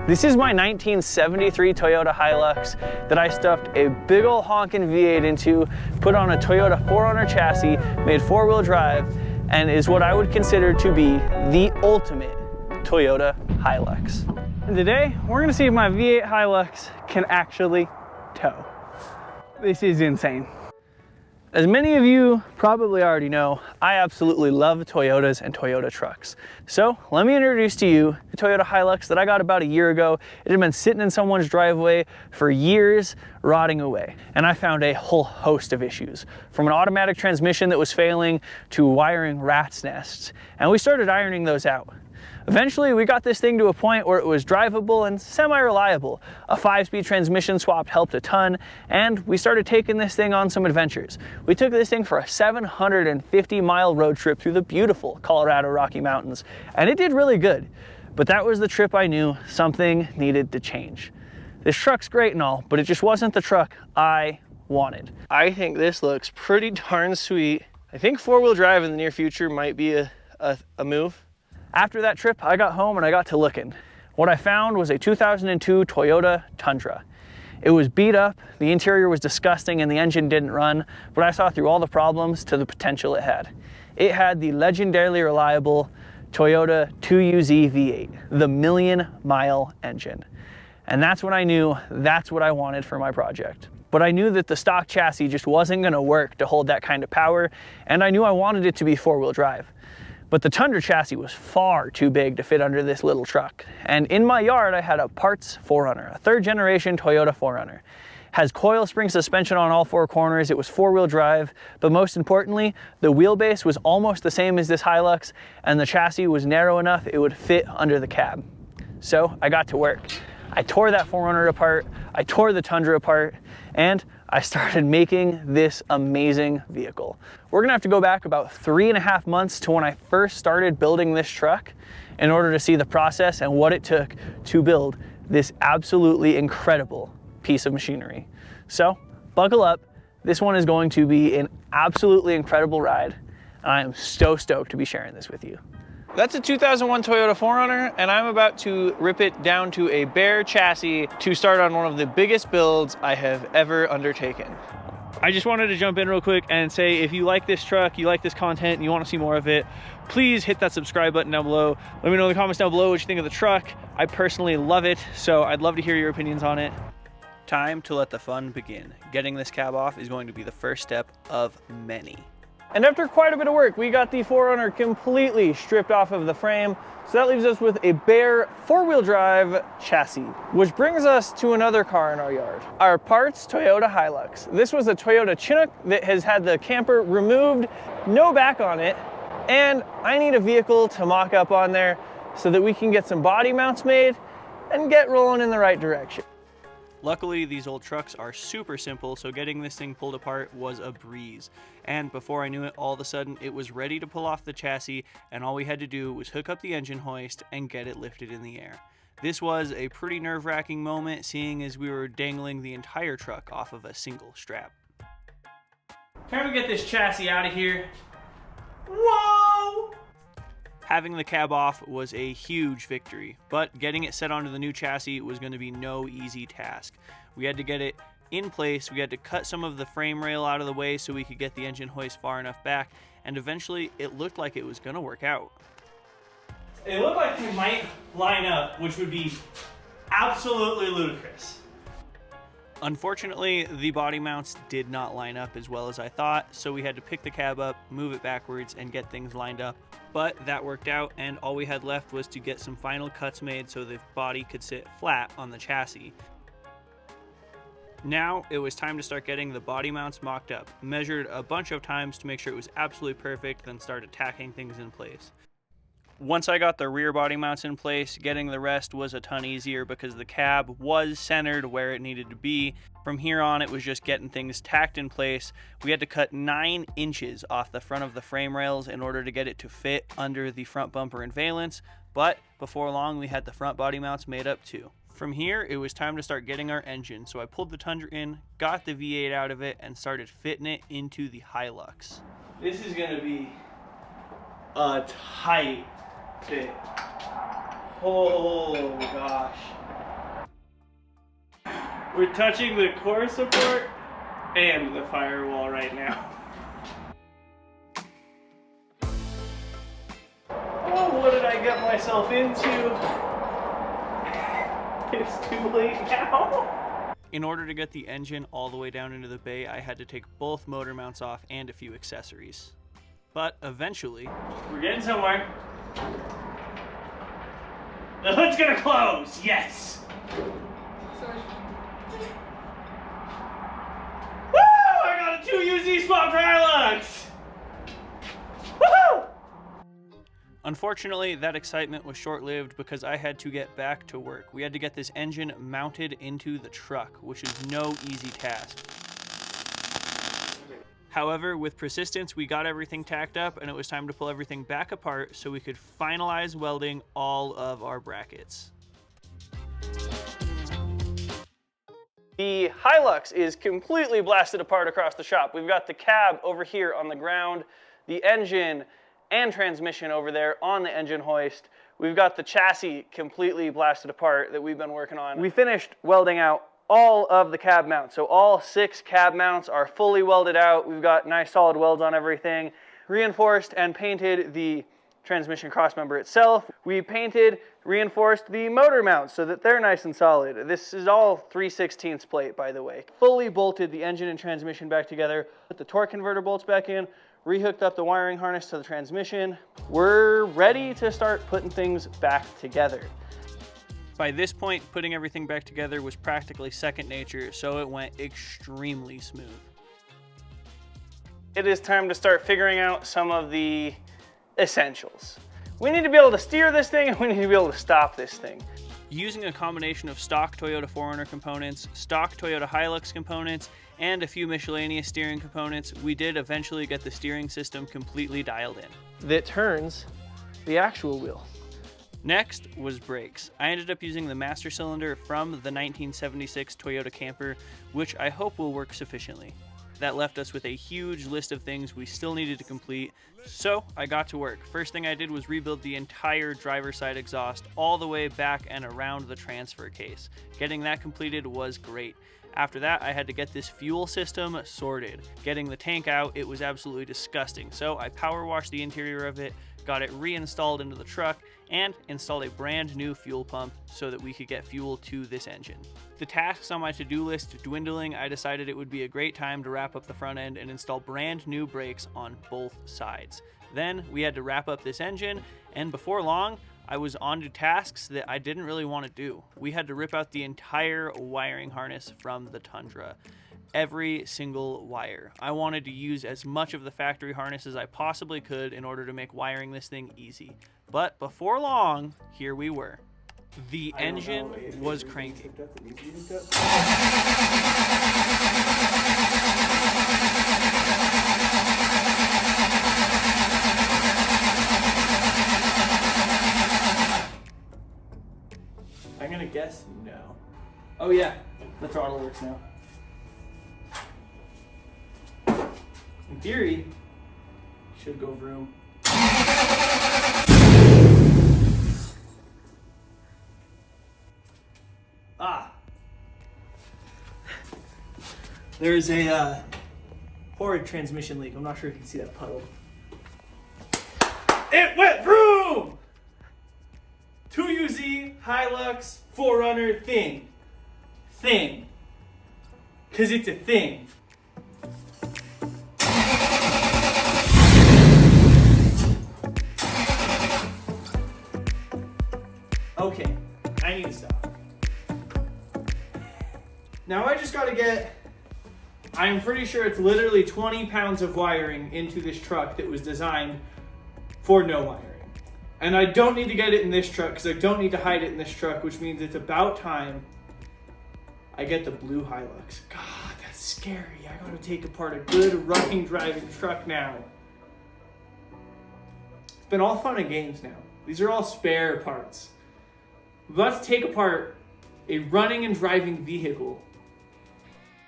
This is my 1973 Toyota Hilux that I stuffed a big ol' honkin' V8 into, put on a Toyota 4Runner chassis, made 4-wheel drive, and is what I would consider to be the ultimate Toyota Hilux. And today, we're gonna see if my V8 Hilux can actually tow. This is insane. As many of you probably already know, I absolutely love Toyotas and Toyota trucks. So let me introduce to you the Toyota Hilux that I got about a year ago. It had been sitting in someone's driveway for years, rotting away. And I found a whole host of issues, from an automatic transmission that was failing to wiring rat's nests. And we started ironing those out. Eventually, we got this thing to a point where it was drivable and semi-reliable. A 5-speed transmission swap helped a ton, and we started taking this thing on some adventures. We took this thing for a 750-mile road trip through the beautiful Colorado Rocky Mountains, and it did really good. But that was the trip I knew something needed to change. This truck's great and all, but it just wasn't the truck I wanted. I think this looks pretty darn sweet. I think 4-wheel drive in the near future might be a move. After that trip, I got home and I got to looking. What I found was a 2002 Toyota Tundra. It was beat up, the interior was disgusting, and the engine didn't run, but I saw through all the problems to the potential it had. It had the legendarily reliable Toyota 2UZ V8, the 1,000,000-mile engine. And that's when I knew that's what I wanted for my project. But I knew that the stock chassis just wasn't gonna work to hold that kind of power, and I knew I wanted it to be 4-wheel drive. But the Tundra chassis was far too big to fit under this little truck. And in my yard, I had a parts 4Runner, a 3rd generation Toyota 4Runner. Has coil spring suspension on all 4 corners, it was 4-wheel drive, but most importantly, the wheelbase was almost the same as this Hilux, and the chassis was narrow enough it would fit under the cab. So I got to work. I tore that 4Runner apart, I tore the Tundra apart, and I started making this amazing vehicle. We're gonna have to go back about 3.5 months to when I first started building this truck in order to see the process and what it took to build this absolutely incredible piece of machinery. So buckle up, this one is going to be an absolutely incredible ride, and I am so stoked to be sharing this with you. That's a 2001 Toyota 4Runner, and I'm about to rip it down to a bare chassis to start on one of the biggest builds I have ever undertaken. I just wanted to jump in real quick and say, if you like this truck, you like this content, and you want to see more of it, please hit that subscribe button down below. Let me know in the comments down below what you think of the truck. I personally love it, so I'd love to hear your opinions on it. Time to let the fun begin. Getting this cab off is going to be the first step of many. And after quite a bit of work, we got the 4Runner completely stripped off of the frame. So that leaves us with a bare 4-wheel drive chassis, which brings us to another car in our yard. Our parts Toyota Hilux. This was a Toyota Chinook that has had the camper removed, no back on it. And I need a vehicle to mock up on there so that we can get some body mounts made and get rolling in the right direction. Luckily, these old trucks are super simple, so getting this thing pulled apart was a breeze. And before I knew it, all of a sudden, it was ready to pull off the chassis, and all we had to do was hook up the engine hoist and get it lifted in the air. This was a pretty nerve-wracking moment, seeing as we were dangling the entire truck off of a single strap. Time to get this chassis out of here. Whoa! Having the cab off was a huge victory, but getting it set onto the new chassis was going to be no easy task. We had to get it in place, we had to cut some of the frame rail out of the way so we could get the engine hoist far enough back, and eventually it looked like it was going to work out. It looked like it might line up, which would be absolutely ludicrous. Unfortunately, the body mounts did not line up as well as I thought, so we had to pick the cab up, move it backwards, and get things lined up. But that worked out, and all we had left was to get some final cuts made so the body could sit flat on the chassis. Now it was time to start getting the body mounts mocked up. Measured a bunch of times to make sure it was absolutely perfect, then started tacking things in place. Once I got the rear body mounts in place, getting the rest was a ton easier because the cab was centered where it needed to be. From here on, it was just getting things tacked in place. We had to cut 9 inches off the front of the frame rails in order to get it to fit under the front bumper and valence, but before long we had the front body mounts made up too. From here, it was time to start getting our engine, so I pulled the Tundra in, got the V8 out of it, and started fitting it into the Hilux. This is gonna be a tight fit. Oh gosh. We're touching the core support and the firewall right now. Oh, what did I get myself into? It's too late now. In order to get the engine all the way down into the bay, I had to take both motor mounts off and a few accessories. But eventually, we're getting somewhere. The hood's gonna close, yes! Woo! I got a 2UZ swap for Hilux! Woohoo! Unfortunately, that excitement was short-lived because I had to get back to work. We had to get this engine mounted into the truck, which is no easy task. However, with persistence, we got everything tacked up and it was time to pull everything back apart so we could finalize welding all of our brackets. The Hilux is completely blasted apart across the shop. We've got the cab over here on the ground, the engine and transmission over there on the engine hoist. We've got the chassis completely blasted apart that we've been working on. We finished welding out all of the cab mounts. So all 6 cab mounts are fully welded out. We've got nice solid welds on everything. Reinforced and painted the transmission crossmember itself. We painted, reinforced the motor mounts so that they're nice and solid. This is all 3/16 plate, by the way. Fully bolted the engine and transmission back together, put the torque converter bolts back in, rehooked up the wiring harness to the transmission. We're ready to start putting things back together. By this point, putting everything back together was practically second nature, so it went extremely smooth. It is time to start figuring out some of the essentials. We need to be able to steer this thing and we need to be able to stop this thing. Using a combination of stock Toyota 4Runner components, stock Toyota Hilux components, and a few miscellaneous steering components, we did eventually get the steering system completely dialed in. That turns the actual wheel. Next was brakes. I ended up using the master cylinder from the 1976 Toyota Camper, which I hope will work sufficiently. That left us with a huge list of things we still needed to complete, so I got to work. First thing I did was rebuild the entire driver's side exhaust all the way back and around the transfer case. Getting that completed was great. After that, I had to get this fuel system sorted. Getting the tank out, it was absolutely disgusting, so I power washed the interior of it, got it reinstalled into the truck, and installed a brand new fuel pump so that we could get fuel to this engine. The tasks on my to-do list dwindling, I decided it would be a great time to wrap up the front end and install brand new brakes on both sides. Then we had to wrap up this engine, and before long, I was on to tasks that I didn't really want to do. We had to rip out the entire wiring harness from the Tundra. Every single wire. I wanted to use as much of the factory harness as I possibly could in order to make wiring this thing easy. But before long, here we were. The engine was cranking. I'm gonna guess no. Oh yeah, the throttle works now. In theory, should go vroom. Ah! There's a horrid transmission leak. I'm not sure if you can see that puddle. It went vroom! 2UZ Hilux 4Runner thing. Thing. 'Cause it's a thing. Okay, I need to stop. Now I just gotta get, I'm pretty sure it's literally 20 pounds of wiring into this truck that was designed for no wiring. And I don't need to get it in this truck because I don't need to hide it in this truck, which means it's about time I get the blue Hilux. God, that's scary. I gotta take apart a good running, driving truck now. It's been all fun and games now. These are all spare parts. Let's take apart a running and driving vehicle.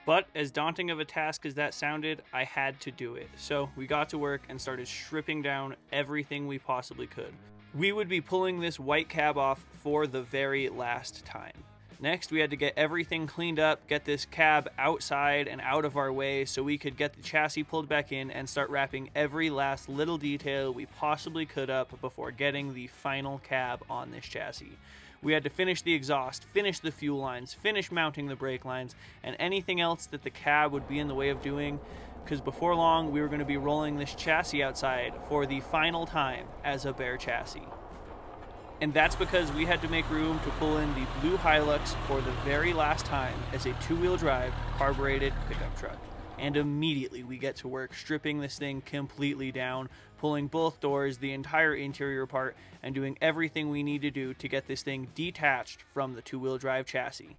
But as daunting of a task as that sounded, I had to do it. So we got to work and started stripping down everything we possibly could. We would be pulling this white cab off for the very last time. Next, we had to get everything cleaned up, get this cab outside and out of our way so we could get the chassis pulled back in and start wrapping every last little detail we possibly could up before getting the final cab on this chassis. We had to finish the exhaust, finish the fuel lines, finish mounting the brake lines, and anything else that the cab would be in the way of doing, because before long we were going to be rolling this chassis outside for the final time as a bare chassis. And that's because we had to make room to pull in the blue Hilux for the very last time as a two-wheel drive carbureted pickup truck. And immediately we get to work stripping this thing completely down, pulling both doors, the entire interior apart, and doing everything we need to do to get this thing detached from the two-wheel drive chassis.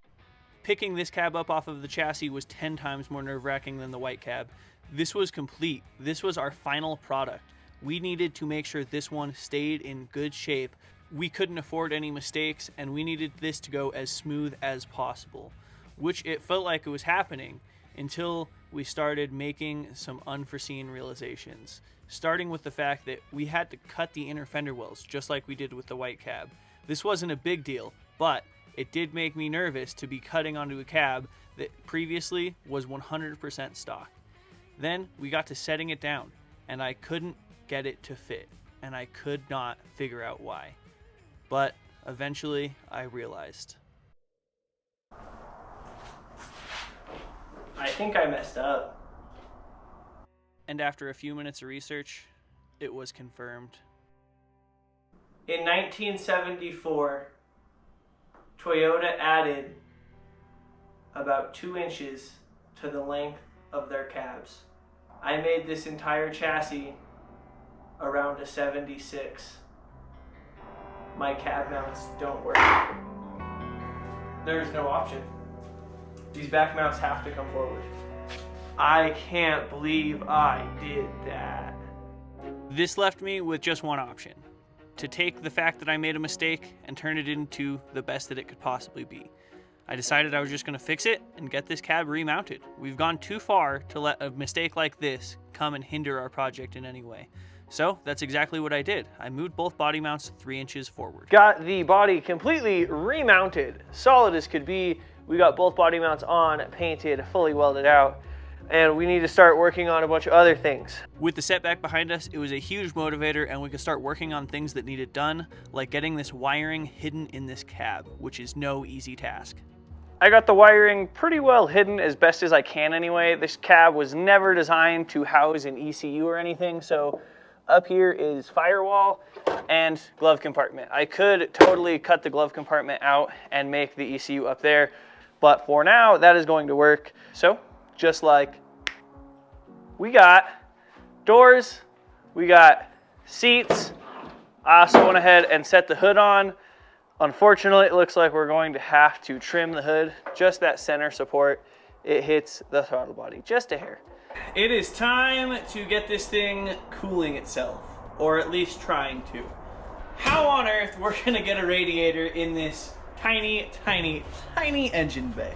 Picking this cab up off of the chassis was 10 times more nerve-wracking than the white cab. This was complete. This was our final product. We needed to make sure this one stayed in good shape. We couldn't afford any mistakes, and we needed this to go as smooth as possible, which it felt like it was happening until we started making some unforeseen realizations, starting with the fact that we had to cut the inner fender wells just like we did with the white cab. This wasn't a big deal, but it did make me nervous to be cutting onto a cab that previously was 100% stock. Then we got to setting it down, and I couldn't get it to fit, and I could not figure out why. But eventually I realized. I think I messed up. And after a few minutes of research, it was confirmed. In 1974, Toyota added about 2 inches to the length of their cabs. I made this entire chassis around a 76. My cab mounts don't work. There's no option. These back mounts have to come forward. I can't believe I did that. This left me with just one option: to take the fact that I made a mistake and turn it into the best that it could possibly be. I decided I was just going to fix it and get this cab remounted. We've gone too far to let a mistake like this come and hinder our project in any way. So that's exactly what I did. I moved both body mounts 3 inches forward. Got the body completely remounted, solid as could be. We got both body mounts on, painted, fully welded out, and we need to start working on a bunch of other things. With the setback behind us, it was a huge motivator, and we could start working on things that needed done, like getting this wiring hidden in this cab, which is no easy task. I got the wiring pretty well hidden, as best as I can anyway. This cab was never designed to house an ECU or anything, so up here is firewall and glove compartment. I could totally cut the glove compartment out and make the ECU up there, but for now, that is going to work. So, just like we got doors, we got seats. I also went ahead and set the hood on. Unfortunately, it looks like we're going to have to trim the hood, just that center support. It hits the throttle body, just a hair. It is time to get this thing cooling itself, or at least trying to. How on earth we're gonna get a radiator in this tiny, tiny, tiny engine bay?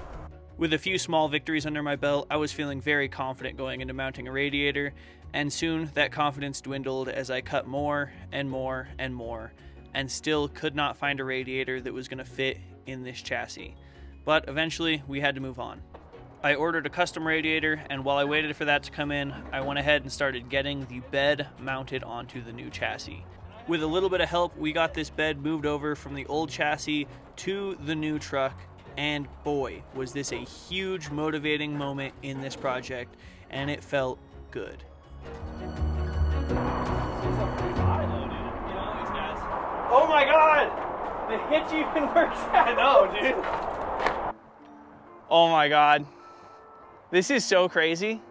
With a few small victories under my belt, I was feeling very confident going into mounting a radiator, and soon that confidence dwindled as I cut more and more and more, and still could not find a radiator that was gonna fit in this chassis. But eventually we had to move on. I ordered a custom radiator, and while I waited for that to come in, I went ahead and started getting the bed mounted onto the new chassis. With a little bit of help, we got this bed moved over from the old chassis to the new truck, and boy, was this a huge motivating moment in this project, and it felt good. Oh my God! The hitch even works. No, dude. Oh my God. This is so crazy.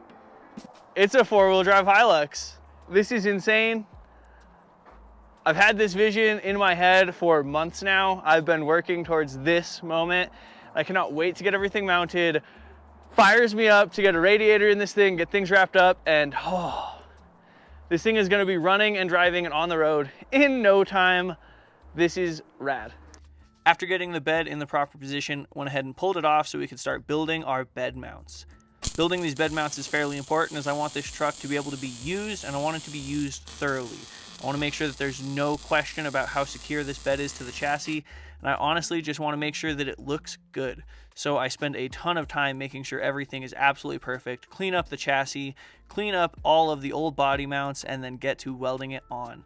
It's a 4-wheel drive Hilux. This is insane. I've had this vision in my head for months now. I've been working towards this moment. I cannot wait to get everything mounted. Fires me up to get a radiator in this thing, get things wrapped up, and this thing is gonna be running and driving and on the road in no time. This is rad. After getting the bed in the proper position, went ahead and pulled it off so we could start building our bed mounts. Building these bed mounts is fairly important, as I want this truck to be able to be used, and I want it to be used thoroughly. I want to make sure that there's no question about how secure this bed is to the chassis, and I honestly just want to make sure that it looks good. So I spend a ton of time making sure everything is absolutely perfect, clean up the chassis, clean up all of the old body mounts, and then get to welding it on.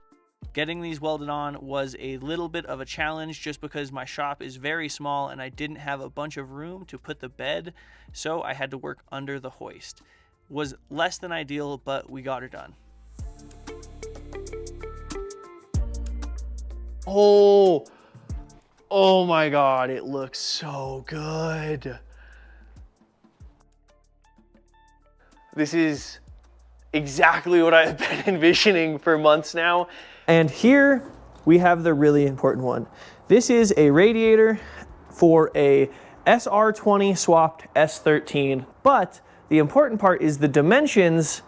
Getting these welded on was a little bit of a challenge just because my shop is very small and I didn't have a bunch of room to put the bed, so I had to work under the hoist. Was less than ideal, but we got her done. Oh my God, it looks so good. This is exactly what I've been envisioning for months now. And here we have the really important one. This is a radiator for a SR20 swapped S13, but the important part is the dimensions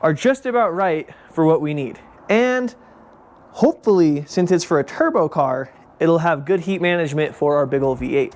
are just about right for what we need. And hopefully, since it's for a turbo car, it'll have good heat management for our big old V8.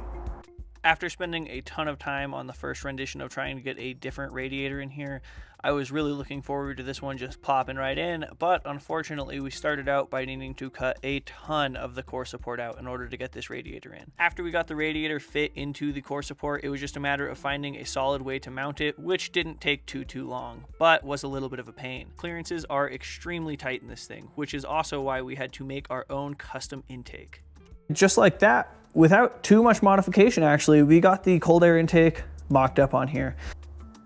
After spending a ton of time on the first rendition of trying to get a different radiator in here, I was really looking forward to this one just popping right in, but unfortunately we started out by needing to cut a ton of the core support out in order to get this radiator in. After we got the radiator fit into the core support, it was just a matter of finding a solid way to mount it, which didn't take too long, but was a little bit of a pain. Clearances are extremely tight in this thing, which is also why we had to make our own custom intake. Just like that, without too much modification actually, we got the cold air intake mocked up on here.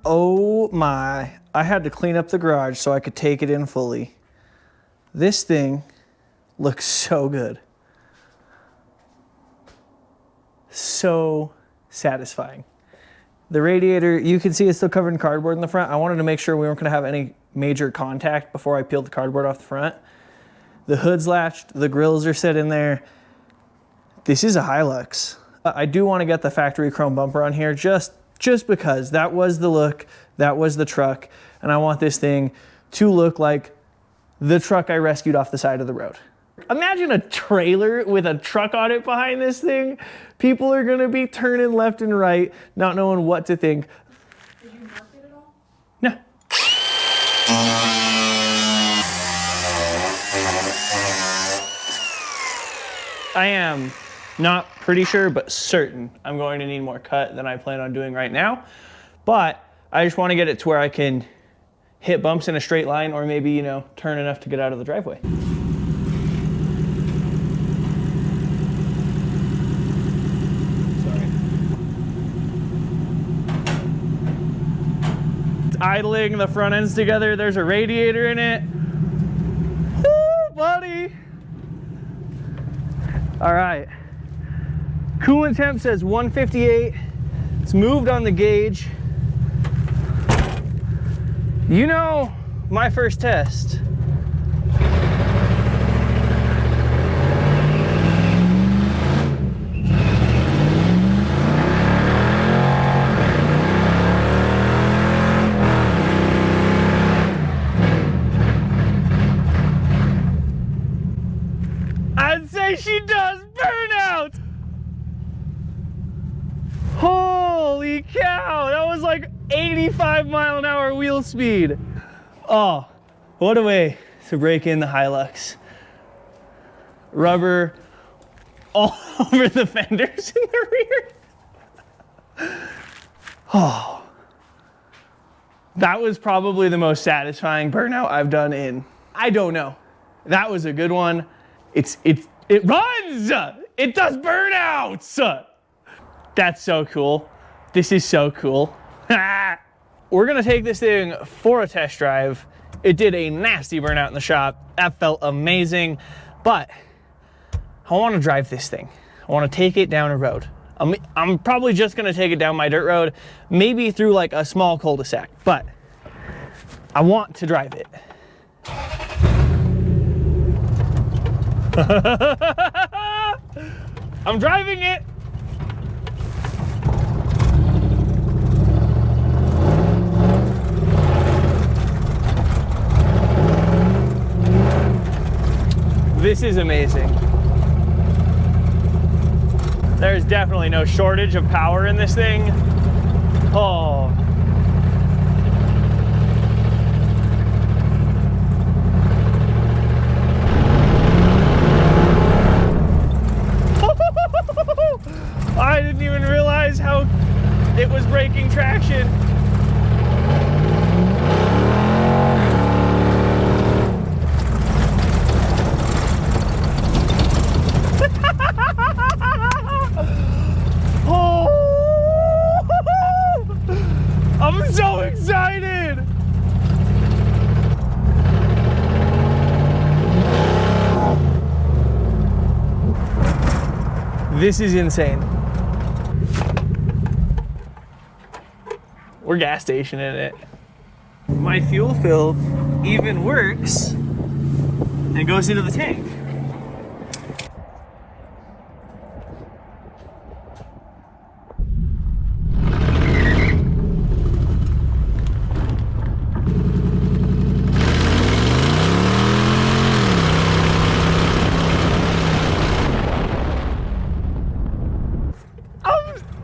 Oh my, I had to clean up the garage so I could take it in fully. This thing looks so good. So satisfying. The radiator, you can see it's still covered in cardboard in the front. I wanted to make sure we weren't gonna have any major contact before I peeled the cardboard off the front. The hood's latched, the grills are set in there. This is a Hilux. I do want to get the factory chrome bumper on here just because that was the look, that was the truck, and I want this thing to look like the truck I rescued off the side of the road. Imagine a trailer with a truck on it behind this thing. People are gonna be turning left and right, not knowing what to think. Did you mark it at all? No. I am not pretty sure, but certain I'm going to need more cut than I plan on doing right now. But I just want to get it to where I can hit bumps in a straight line, or maybe, you know, turn enough to get out of the driveway. Sorry. It's idling, the front ends together, there's a radiator in it. Woo, buddy. All right. Coolant temp says 158. It's moved on the gauge. You know, my first test. I'd say she does burnout. Holy cow, that was like 85-mile-an-hour wheel speed. Oh, what a way to break in the Hilux. Rubber all over the fenders in the rear. Oh, that was probably the most satisfying burnout I've done in, I don't know. That was a good one. It runs! It does burnouts! That's so cool. This is so cool. We're gonna take this thing for a test drive. It did a nasty burnout in the shop. That felt amazing, but I wanna drive this thing. I wanna take it down a road. I'm probably just gonna take it down my dirt road, maybe through like a small cul-de-sac, but I want to drive it. I'm driving it. This is amazing. There's definitely no shortage of power in this thing. Oh. it was breaking traction. Oh, I'm so excited. This is insane. We're gas stationing it. My fuel fill even works and goes into the tank.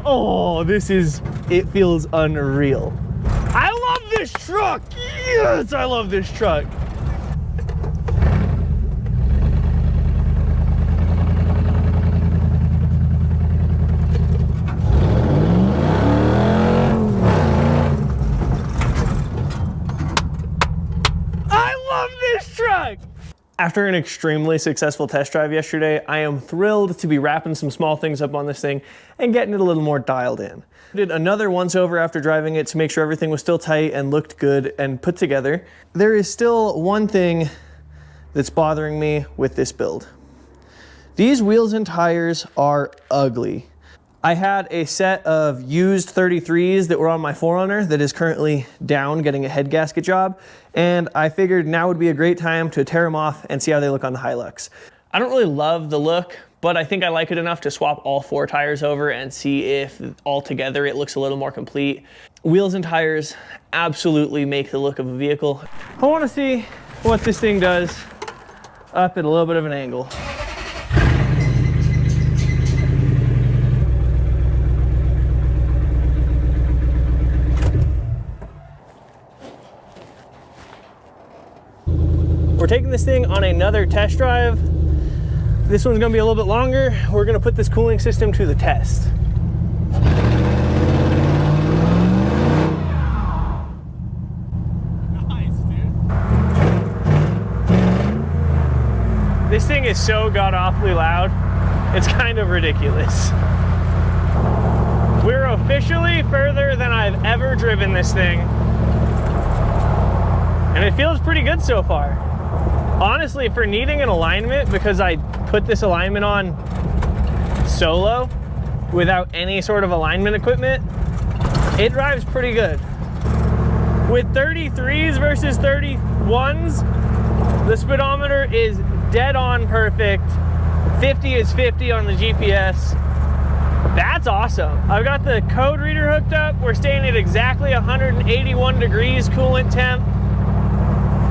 Oh, it feels unreal. I love this truck. Yes, I love this truck. I love this truck. After an extremely successful test drive yesterday, I am thrilled to be wrapping some small things up on this thing and getting it a little more dialed in. I did another once over after driving it to make sure everything was still tight and looked good and put together. There is still one thing that's bothering me with this build. These wheels and tires are ugly. I had a set of used 33s that were on my 4Runner that is currently down getting a head gasket job, and I figured now would be a great time to tear them off and see how they look on the Hilux. I don't really love the look, but I think I like it enough to swap all 4 tires over and see if altogether it looks a little more complete. Wheels and tires absolutely make the look of a vehicle. I want to see what this thing does up at a little bit of an angle. We're taking this thing on another test drive. This one's gonna be a little bit longer. We're gonna put this cooling system to the test. Nice, dude. This thing is so god-awfully loud. It's kind of ridiculous. We're officially further than I've ever driven this thing. And it feels pretty good so far. Honestly, for needing an alignment, because I put this alignment on solo without any sort of alignment equipment, it drives pretty good. With 33s versus 31s, the speedometer is dead on perfect. 50 is 50 on the GPS. That's awesome. I've got the code reader hooked up. We're staying at exactly 181 degrees coolant temp.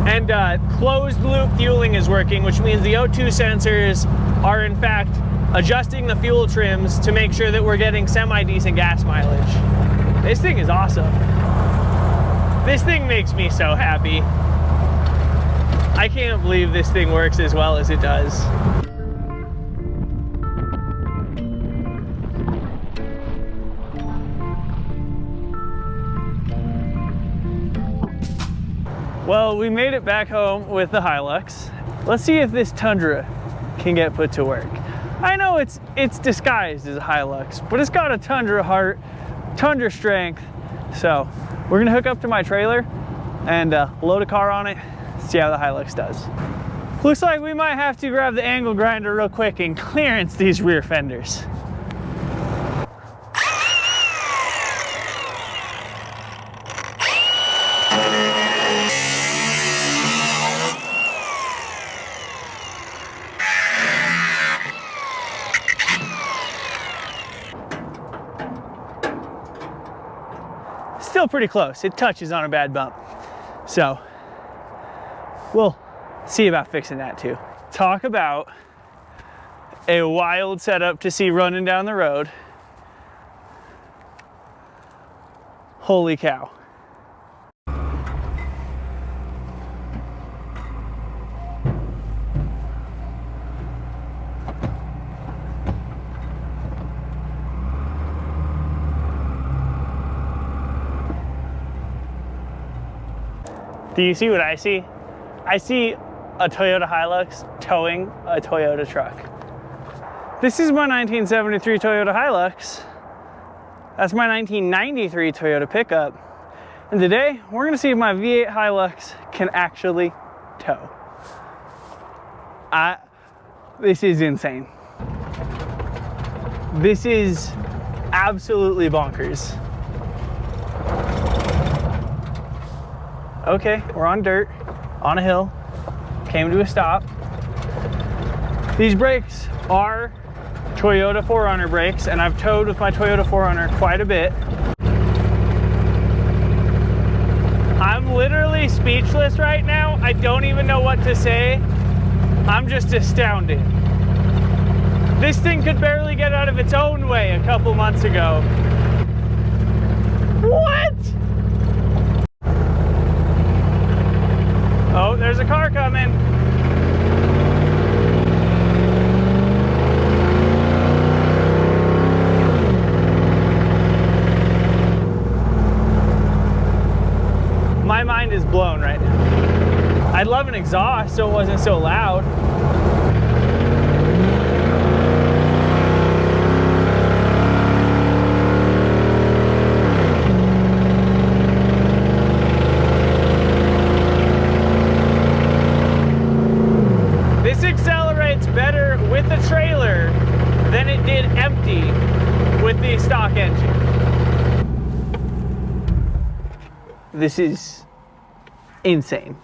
And closed loop fueling is working, which means the O2 sensors are in fact adjusting the fuel trims to make sure that we're getting semi-decent gas mileage. This thing is awesome. This thing makes me so happy. I can't believe this thing works as well as it does. Well, we made it back home with the Hilux. Let's see if this Tundra can get put to work. I know it's disguised as a Hilux, but it's got a Tundra heart, Tundra strength. So we're gonna hook up to my trailer and load a car on it, see how the Hilux does. Looks like we might have to grab the angle grinder real quick and clearance these rear fenders. Still pretty close. It touches on a bad bump. So we'll see about fixing that too. Talk about a wild setup to see running down the road. Holy cow. Do you see what I see? I see a Toyota Hilux towing a Toyota truck. This is my 1973 Toyota Hilux. That's my 1993 Toyota pickup. And today, we're gonna see if my V8 Hilux can actually tow. This is insane. This is absolutely bonkers. Okay, we're on dirt, on a hill, came to a stop. These brakes are Toyota 4Runner brakes, and I've towed with my Toyota 4Runner quite a bit. I'm literally speechless right now. I don't even know what to say. I'm just astounded. This thing could barely get out of its own way a couple months ago. What? Oh, there's a car coming. My mind is blown right now. I'd love an exhaust so it wasn't so loud. This accelerates better with the trailer than it did empty with the stock engine. This is insane.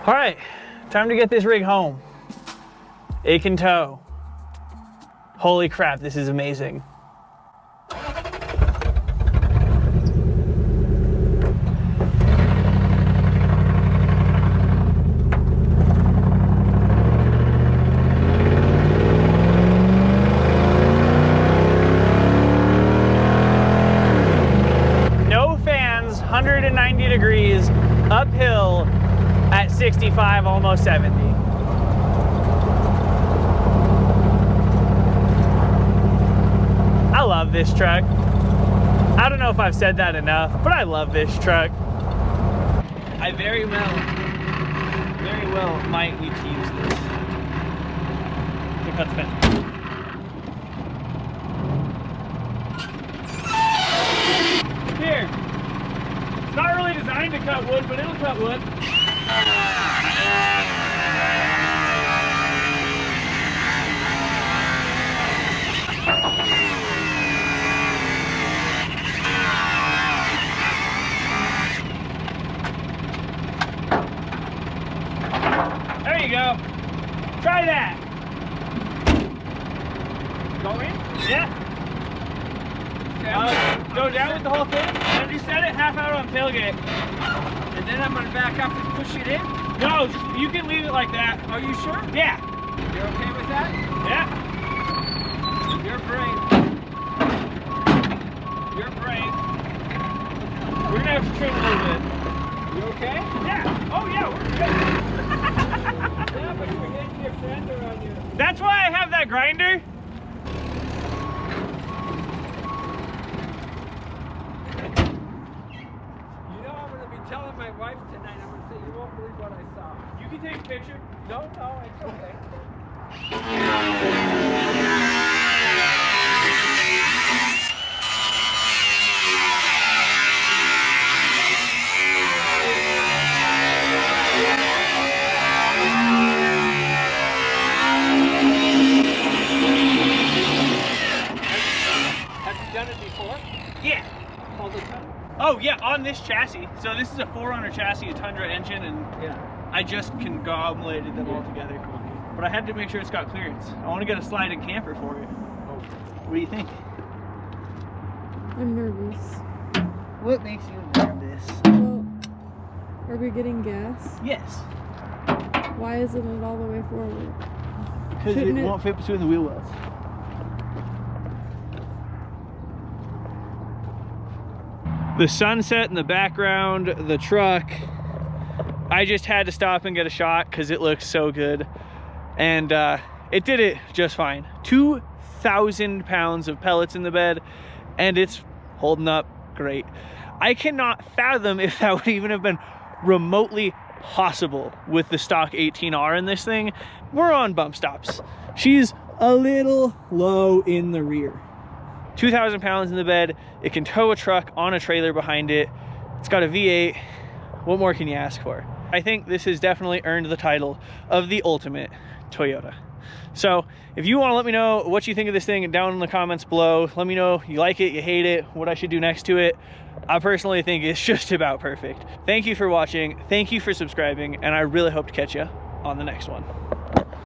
All right, time to get this rig home. It can tow. Holy crap, this is amazing. No fans, 190 degrees, uphill at 65, almost 70. I love this truck. I don't know if I've said that enough, but I love this truck. I very well might need to use this. To cut the fence. Here. It's not really designed to cut wood, but it'll cut wood. There you go. Try that. Go in? Yeah. Go down with the whole thing, and you set it half out on tailgate. And then I'm gonna back up and push it in? No, just, you can leave it like that. Are you sure? Yeah. You're okay with that? Yeah. You're brave. You're brave. We're gonna have to trim a little bit. You okay? Yeah. Oh yeah, we're good. Yeah, but you're hitting your friend or on your... That's why I have that grinder. Telling my wife tonight, I'm going to say, you won't believe what I saw. You can take a picture. No, it's okay. Have you done it before? Yeah. All the time? Oh yeah, on this chassis. So this is a 4Runner chassis, a Tundra engine, and Yeah. I just conglomerated them all together. But I had to make sure it's got clearance. I want to get a sliding camper for you. Oh. What do you think? I'm nervous. What makes you nervous? Well, are we getting gas? Yes. Why isn't it all the way forward? Because it Shouldn't it- won't fit between the wheel wells. The sunset in the background, the truck. I just had to stop and get a shot because it looks so good. And it did it just fine. 2 2,000 pounds of pellets in the bed, and it's holding up great. I cannot fathom if that would even have been remotely possible with the stock 18R in this thing. We're on bump stops. She's a little low in the rear. 2,000 pounds in the bed. It can tow a truck on a trailer behind it. It's got a V8. What more can you ask for? I think this has definitely earned the title of the ultimate Toyota. So if you want to let me know what you think of this thing down in the comments below, let me know you like it, you hate it, what I should do next to it. I personally think it's just about perfect. Thank you for watching. Thank you for subscribing, and I really hope to catch you on the next one.